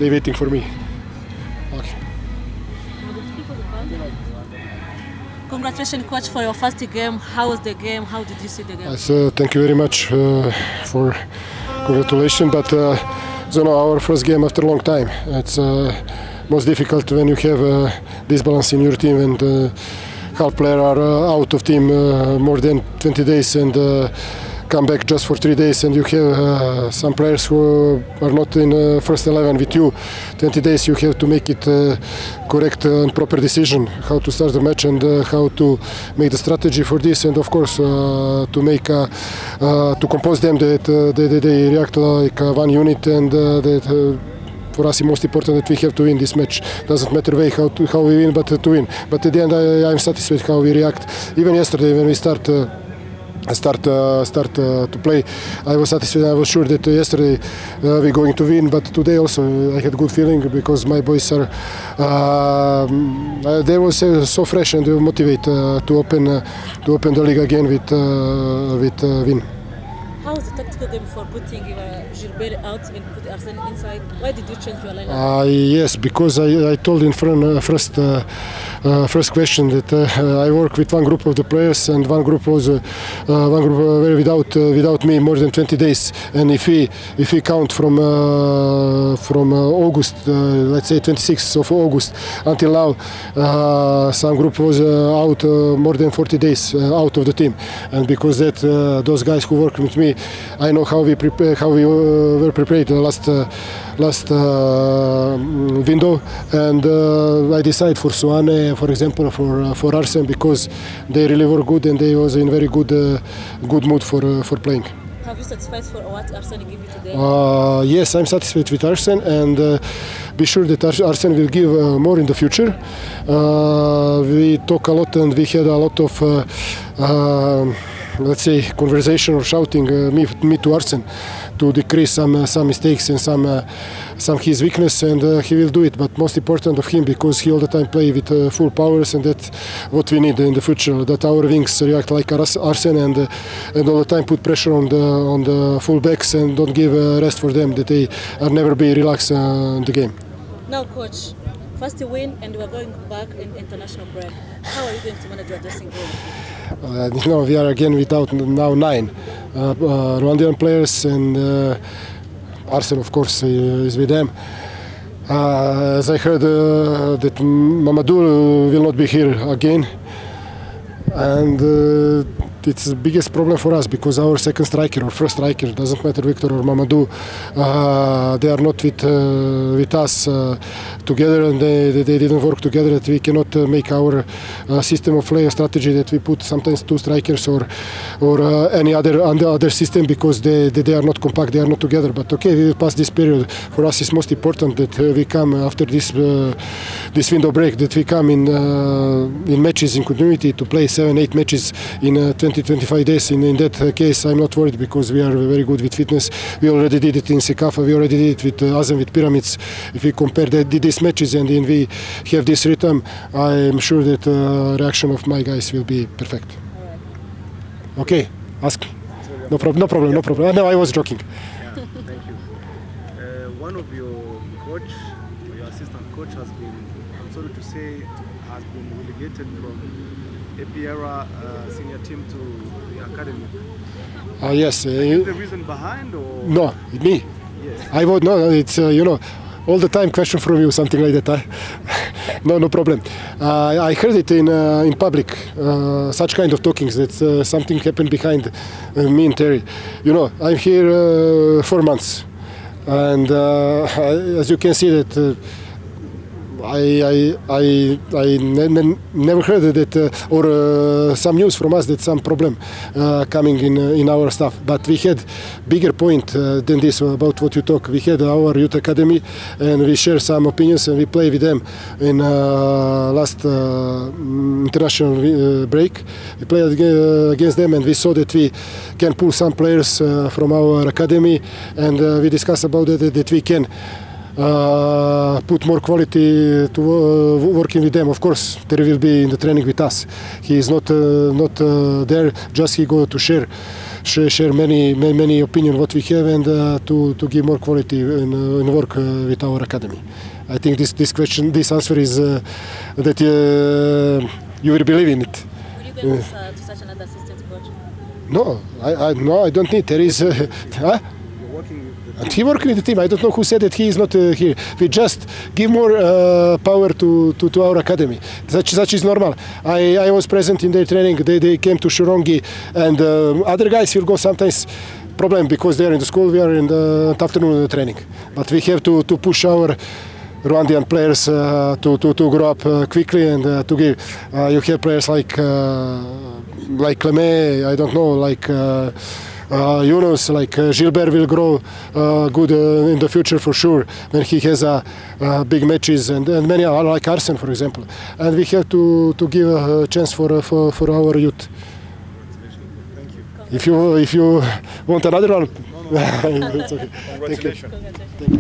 They're waiting for me. Okay. Congratulations, coach, for your first game. How was the game? How did you see the game? Thank you very much for congratulations. But our first game after a long time. It's most difficult when you have disbalance in your team and half player are out of team more than 20 days and come back just for 3 days, and you have some players who are not in first 11 with you 20 days. You have to make it correct and proper decision how to start the match and how to make the strategy for this, and of course to make to compose them that they react like one unit, and that for us it's most important that we have to win this match. Doesn't matter how we win, but to win. But at the end I'm satisfied how we react. Even yesterday when we start to play, I was satisfied. I was sure that yesterday we're going to win, but today also I had good feeling because my boys are they were so fresh and they were motivated to open the league again with win. How was the tactical game for putting Gilbert out and put Arsene inside? Why did you change your lineup? Yes, because I told in first question that I work with one group of the players, and one group was without me more than 20 days. And if we count from August, let's say 26th of August until now, some group was out more than 40 days out of the team. And because that those guys who work with me, I know how we were prepared the last window, and I decided for Suane, for example, for Arsene, because they really were good and they was in very good mood for playing. Have you satisfied for what Arsene gave you today? Yes, I'm satisfied with Arsene, and be sure that Arsene will give more in the future. We talk a lot and we had a lot of let's say conversation or shouting me to Arsene to decrease some mistakes and some his weakness, and he will do it. But most important of him, because he all the time play with full powers, and that's what we need in the future. That our wings react like Arsene and all the time put pressure on the full backs and don't give rest for them. That they are never be relaxed in the game. Now, coach, first win and we're going back in international break. How are you going to manage your dressing room? We are again without now 9 Rwandan players, and Arsene, of course, is with them. As I heard that Mamadou will not be here again, and it's the biggest problem for us because our second striker or first striker, doesn't matter Victor or Mamadou, they are not with us together, and they didn't work together. That we cannot make our system of play, a strategy that we put sometimes 2 strikers or any other system, because they are not compact, they are not together. But okay, we will pass this period. For us, it's most important that we come after this window break, that we come in matches in continuity to play 7-8 matches in 20-25 days. In that case, I'm not worried because we are very good with fitness. We already did it in Sekafa, we already did it with Azem, with Pyramids. If we compare these matches and then we have this rhythm, I'm sure that reaction of my guys will be perfect. Okay, ask. No problem. No, I was joking. Yeah, thank you. One of your coach, your assistant coach, has been, I'm sorry to say, has been relegated from Epiera senior team to the academy. Yes. Is the reason behind, or? No, me. Yes. I would no. It's all the time question from you, something like that. No problem. I heard it in public, such kind of talkings, that something happened behind me and Terry. I'm here 4 months, and as you can see that. I never heard that or some news from us that some problem coming in our staff. But we had bigger point than this about what you talk. We had our youth academy, and we share some opinions, and we play with them in last international break. We played against them, and we saw that we can pull some players from our academy, and we discussed about that we can put more quality to working with them. Of course, Terry will be in the training with us. He is not there, just he go to share share many opinion what we have and to give more quality in work with our academy. I think this answer is that you will believe in it. Will you get to such another assistant coach? No, I don't need. There is. And he worked with the team. I don't know who said that he is not here. We just give more power to our academy. Such is normal. I was present in their training. They came to Shiorongi, and other guys will go sometimes. Problem because they are in the school. We are in the afternoon training. But we have to push our Rwandan players to grow up quickly and to give. You have players like Clemé. I don't know, like. Yunus, like Gilbert will grow good in the future for sure when he has big matches and many like Arsene, for example. And we have to give a chance for our youth. Thank you. If you want another one, No. it's okay. Congratulations. Thank you.